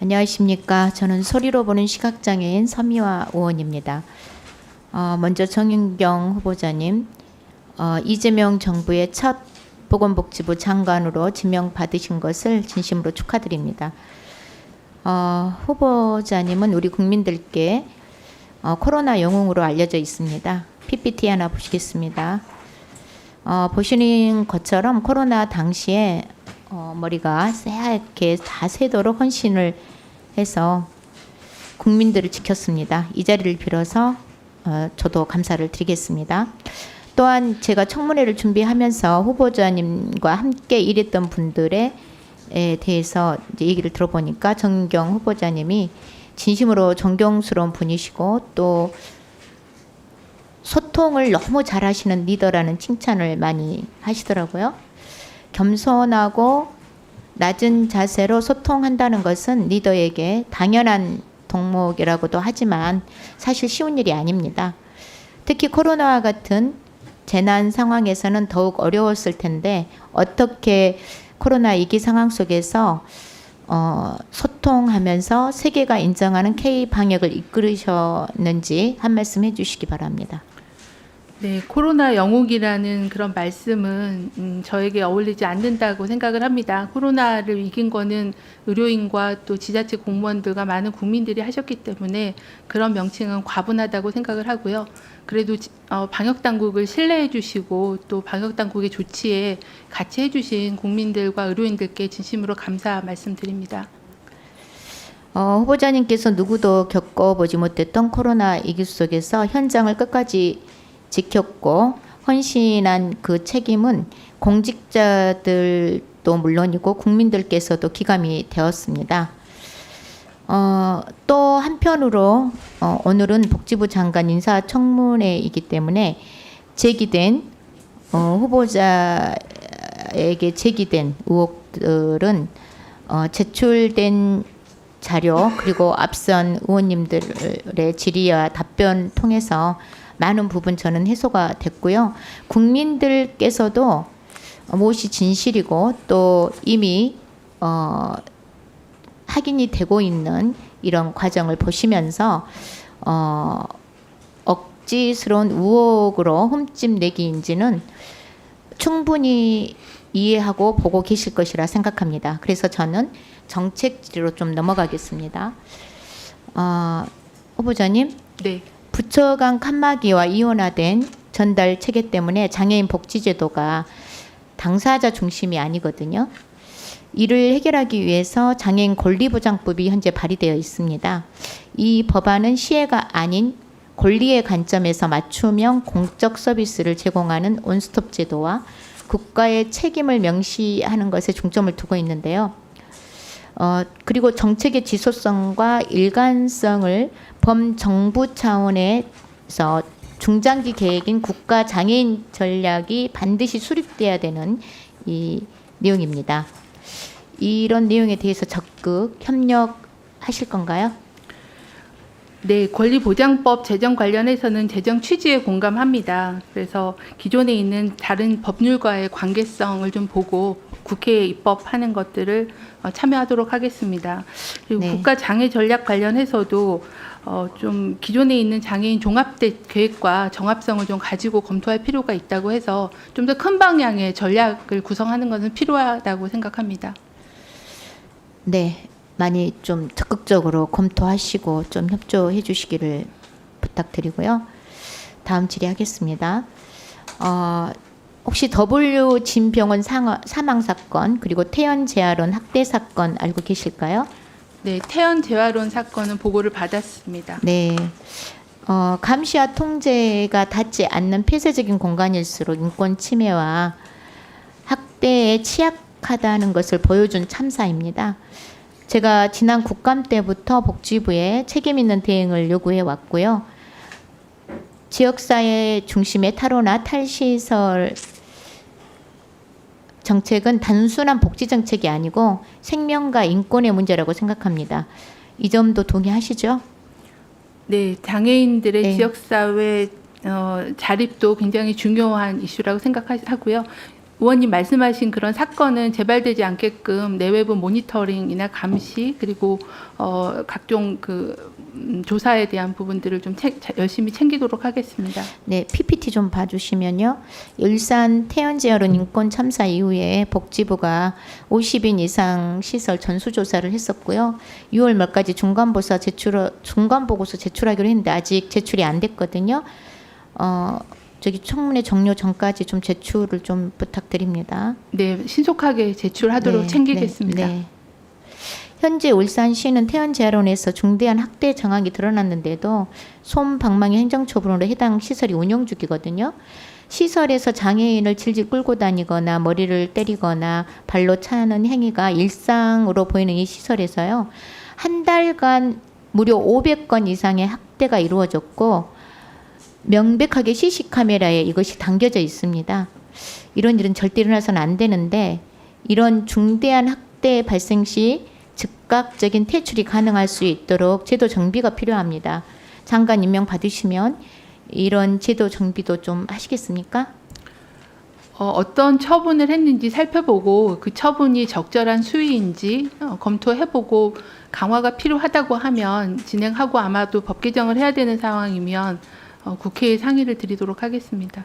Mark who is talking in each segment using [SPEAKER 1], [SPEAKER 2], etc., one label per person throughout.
[SPEAKER 1] 안녕하십니까. 저는 소리로 보는 시각장애인 서미화 의원입니다. 먼저 정윤경 후보자님, 이재명 정부의 첫 보건복지부 장관으로 지명받으신 것을 진심으로 축하드립니다. 후보자님은 우리 국민들께 코로나 영웅으로 알려져 있습니다. PPT 하나 보시겠습니다. 보시는 것처럼 코로나 당시에 머리가 새하얗게 다 새도록 헌신을 해서 국민들을 지켰습니다. 이 자리를 빌어서 저도 감사를 드리겠습니다. 또한 제가 청문회를 준비하면서 후보자님과 함께 일했던 분들에 대해서 이제 얘기를 들어보니까 정경 후보자님이 진심으로 존경스러운 분이시고 또 소통을 너무 잘하시는 리더라는 칭찬을 많이 하시더라고요. 겸손하고 낮은 자세로 소통한다는 것은 리더에게 당연한 덕목이라고도 하지만 사실 쉬운 일이 아닙니다. 특히 코로나와 같은 재난 상황에서는 더욱 어려웠을 텐데 어떻게 코로나 위기 상황 속에서 소통하면서 세계가 인정하는 K 방역을 이끌으셨는지 한 말씀 해주시기 바랍니다.
[SPEAKER 2] 네, 코로나 영웅이라는 그런 말씀은 저에게 어울리지 않는다고 생각을 합니다. 코로나를 이긴 거는 의료인과 또 지자체 공무원들과 많은 국민들이 하셨기 때문에 그런 명칭은 과분하다고 생각을 하고요. 그래도 방역 당국을 신뢰해 주시고 또 방역 당국의 조치에 같이 해 주신 국민들과 의료인들께 진심으로 감사 말씀드립니다.
[SPEAKER 1] 후보자님께서 누구도 겪어보지 못했던 코로나 위기 속에서 현장을 끝까지 지켰고 헌신한 그 책임은 공직자들도 물론이고 국민들께서도 기감이 되었습니다. 또 한편으로 오늘은 복지부 장관 인사청문회이기 때문에 제기된 후보자에게 제기된 의혹들은 제출된 자료 그리고 앞선 의원님들의 질의와 답변 통해서 많은 부분 저는 해소가 됐고요. 국민들께서도 무엇이 진실이고 또 이미 확인이 되고 있는 이런 과정을 보시면서 억지스러운 의혹으로 흠집 내기인지는 충분히 이해하고 보고 계실 것이라 생각합니다. 그래서 저는 정책지로 좀 넘어가겠습니다. 후보자님.
[SPEAKER 2] 네.
[SPEAKER 1] 부처 간 칸막이와 이원화된 전달 체계 때문에 장애인 복지제도가 당사자 중심이 아니거든요. 이를 해결하기 위해서 장애인 권리보장법이 현재 발의되어 있습니다. 이 법안은 시혜가 아닌 권리의 관점에서 맞춤형 공적 서비스를 제공하는 원스톱 제도와 국가의 책임을 명시하는 것에 중점을 두고 있는데요. 그리고 정책의 지속성과 일관성을 범정부 차원에서 중장기 계획인 국가 장애인 전략이 반드시 수립돼야 되는 이 내용입니다. 이런 내용에 대해서 적극 협력하실 건가요?
[SPEAKER 2] 네, 권리보장법 제정 관련해서는 제정 취지에 공감합니다. 그래서 기존에 있는 다른 법률과의 관계성을 좀 보고 국회에 입법하는 것들을 참여하도록 하겠습니다. 그리고
[SPEAKER 1] 네.
[SPEAKER 2] 국가 장애 전략 관련해서도 좀 기존에 있는 장애인 종합대 계획과 정합성을 좀 가지고 검토할 필요가 있다고 해서 좀 더 큰 방향의 전략을 구성하는 것은 필요하다고 생각합니다.
[SPEAKER 1] 네, 많이 좀 적극적으로 검토하시고 좀 협조해 주시기를 부탁드리고요. 다음 질의하겠습니다. 혹시 W 진병원 사망 사건 그리고 태연 재활원 학대 사건 알고 계실까요?
[SPEAKER 2] 네, 태연 재활원 사건은 보고를 받았습니다.
[SPEAKER 1] 네. 감시와 통제가 닿지 않는 폐쇄적인 공간일수록 인권 침해와 학대에 취약하다는 것을 보여준 참사입니다. 제가 지난 국감 때부터 복지부에 책임 있는 대응을 요구해 왔고요. 지역사회 중심의 탈원화 탈시설 정책은 단순한 복지 정책이 아니고 생명과 인권의 문제라고 생각합니다. 이 점도 동의하시죠?
[SPEAKER 2] 네, 장애인들의
[SPEAKER 1] 네.
[SPEAKER 2] 지역사회 자립도 굉장히 중요한 이슈라고 생각하고요. 의원님 말씀하신 그런 사건은 재발되지 않게끔 내외부 모니터링이나 감시 그리고 각종 조사에 대한 부분들을 좀 열심히 챙기도록 하겠습니다.
[SPEAKER 1] 네, PPT 좀 봐주시면요. 일산 태연제어른 인권 참사 이후에 복지부가 50인 이상 시설 전수조사를 했었고요. 6월 말까지 중간보고서 제출하기로 했는데 아직 제출이 안 됐거든요. 저기 청문회 종료 전까지 좀 제출을 좀 부탁드립니다.
[SPEAKER 2] 네, 신속하게 제출하도록
[SPEAKER 1] 네,
[SPEAKER 2] 챙기겠습니다.
[SPEAKER 1] 네. 현재 울산시는 태연제아론에서 중대한 학대 정황이 드러났는데도 손방망이 행정처분으로 해당 시설이 운영 중이거든요. 시설에서 장애인을 질질 끌고 다니거나 머리를 때리거나 발로 차는 행위가 일상으로 보이는 이 시설에서요. 한 달간 무려 500건 이상의 학대가 이루어졌고 명백하게 CC카메라에 이것이 담겨져 있습니다. 이런 일은 절대 일어나서는 안 되는데 이런 중대한 학대 발생 시 즉각적인 퇴출이 가능할 수 있도록 제도 정비가 필요합니다. 장관 임명 받으시면 이런 제도 정비도 좀 하시겠습니까?
[SPEAKER 2] 어떤 처분을 했는지 살펴보고 그 처분이 적절한 수위인지 검토해보고 강화가 필요하다고 하면 진행하고 아마도 법 개정을 해야 되는 상황이면 국회에 상의를 드리도록 하겠습니다.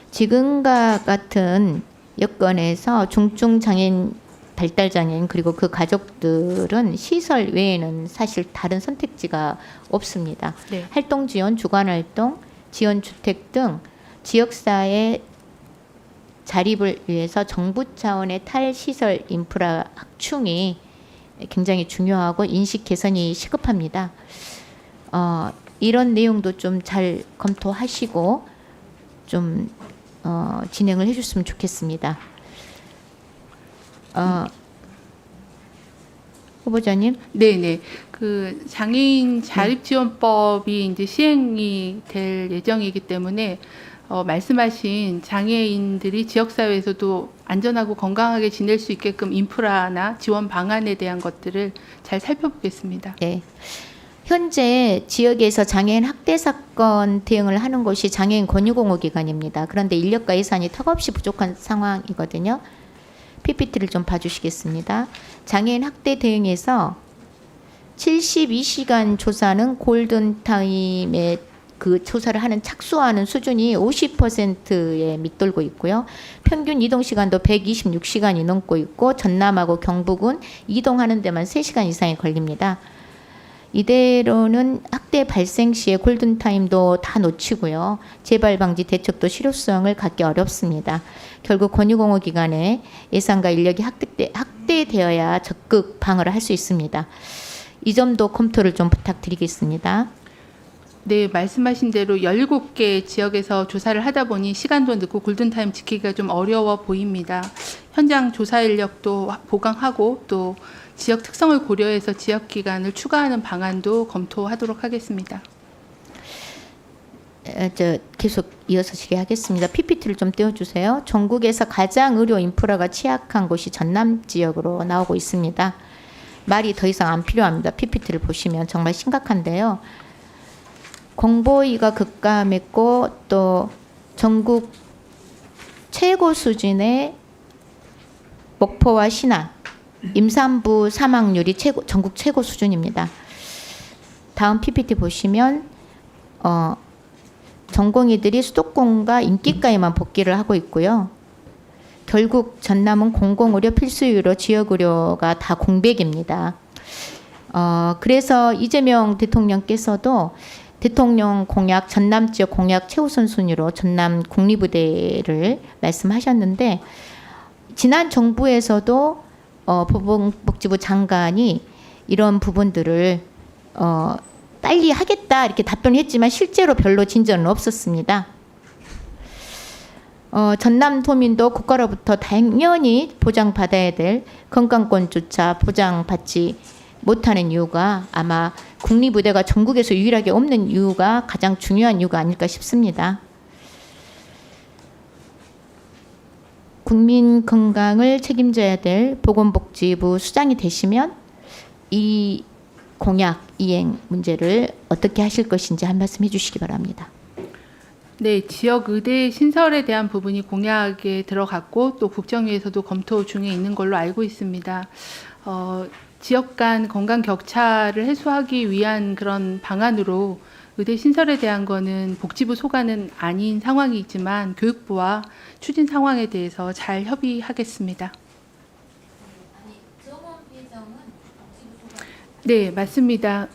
[SPEAKER 1] 지금과 같은 여건에서 중증장애인, 발달장애인 그리고 그 가족들은 시설 외에는 사실 다른 선택지가 없습니다.
[SPEAKER 2] 네.
[SPEAKER 1] 활동지원, 주간활동, 지원주택 등 지역사회 자립을 위해서 정부 차원의 탈시설 인프라 확충이 굉장히 중요하고 인식 개선이 시급합니다. 이런 내용도 좀 잘 검토하시고 좀 진행을 해줬으면 좋겠습니다. 후보자님.
[SPEAKER 2] 네네. 그 장애인 자립지원법이 이제 시행이 될 예정이기 때문에 말씀하신 장애인들이 지역사회에서도 안전하고 건강하게 지낼 수 있게끔 인프라나 지원 방안에 대한 것들을 잘 살펴보겠습니다.
[SPEAKER 1] 네. 현재 지역에서 장애인 학대 사건 대응을 하는 곳이 장애인 권유공호기관입니다. 그런데 인력과 예산이 턱없이 부족한 상황이거든요. PPT를 좀 봐주시겠습니다. 장애인 학대 대응에서 72시간 조사는 골든타임에 그 조사를 하는 착수하는 수준이 50%에 밑돌고 있고요. 평균 이동 시간도 126시간이 넘고 있고 전남하고 경북은 이동하는 데만 3시간 이상이 걸립니다. 이대로는 학대 발생 시에 골든타임도 다 놓치고요. 재발 방지 대책도 실효성을 갖기 어렵습니다. 결국 권유공호기관의 예산과 인력이 확대되어야 적극 방어를 할 수 있습니다. 이 점도 검토를 좀 부탁드리겠습니다.
[SPEAKER 2] 네, 말씀하신 대로 17개 지역에서 조사를 하다 보니 시간도 늦고 골든타임 지키기가 좀 어려워 보입니다. 현장 조사 인력도 보강하고 또 지역 특성을 고려해서 지역 기간을 추가하는 방안도 검토하도록 하겠습니다.
[SPEAKER 1] 계속 이어서 질의하겠습니다. PPT를 좀 띄워주세요. 전국에서 가장 의료 인프라가 취약한 곳이 전남 지역으로 나오고 있습니다. 말이 더 이상 안 필요합니다. PPT를 보시면 정말 심각한데요. 공보위가 급감했고 또 전국 최고 수준의 목포와 신안, 임산부 사망률이 전국 최고 수준입니다. 다음 PPT 보시면 전공의들이 수도권과 인기가에만 복귀를 하고 있고요. 결국 전남은 공공의료 필수의료 지역의료가 다 공백입니다. 그래서 이재명 대통령께서도 대통령 공약, 전남 지역 공약 최우선 순위로 전남 국립의대를 말씀하셨는데 지난 정부에서도 보건복지부 장관이 이런 부분들을 빨리 하겠다 이렇게 답변을 했지만 실제로 별로 진전은 없었습니다. 전남도민도 국가로부터 당연히 보장받아야 될 건강권조차 보장받지 못하는 이유가 아마 국립의대가 전국에서 유일하게 없는 이유가 가장 중요한 이유가 아닐까 싶습니다. 국민 건강을 책임져야 될 보건복지부 수장이 되시면 이 공약 이행 문제를 어떻게 하실 것인지 한 말씀 해주시기 바랍니다.
[SPEAKER 2] 네, 지역 의대 신설에 대한 부분이 공약에 들어갔고 또 국정위에서도 검토 중에 있는 걸로 알고 있습니다. 지역 간 건강 격차를 해소하기 위한 그런 방안으로 의대 신설에 대한 거는 복지부 소관은 아닌 상황이지만 교육부와 추진 상황에 대해서 잘 협의하겠습니다. 네, 맞습니다.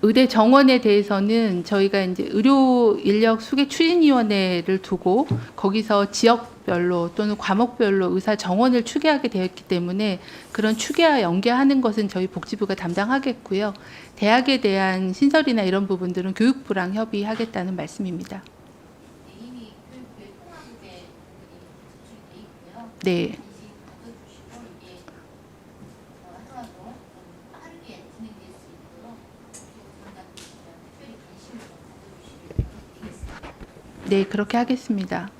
[SPEAKER 2] 의대 정원에 대해서는 저희가 이제 의료 인력 수계 추진위원회를 두고 거기서 지역별로 또는 과목별로 의사 정원을 추계하게 되었기 때문에 그런 추계와 연계하는 것은 저희 복지부가 담당하겠고요. 대학에 대한 신설이나 이런 부분들은 교육부랑 협의하겠다는 말씀입니다.
[SPEAKER 1] 이미 교육부의 통합에 부분이 제출돼 있고요.
[SPEAKER 2] 네.
[SPEAKER 1] 가져주시고 이게 하루라도 좀 빠르게 진행될 수 있도록 장관님께서 특별히 관심을 좀 가져주시길 부탁드리겠습니다.
[SPEAKER 2] 네, 그렇게 하겠습니다.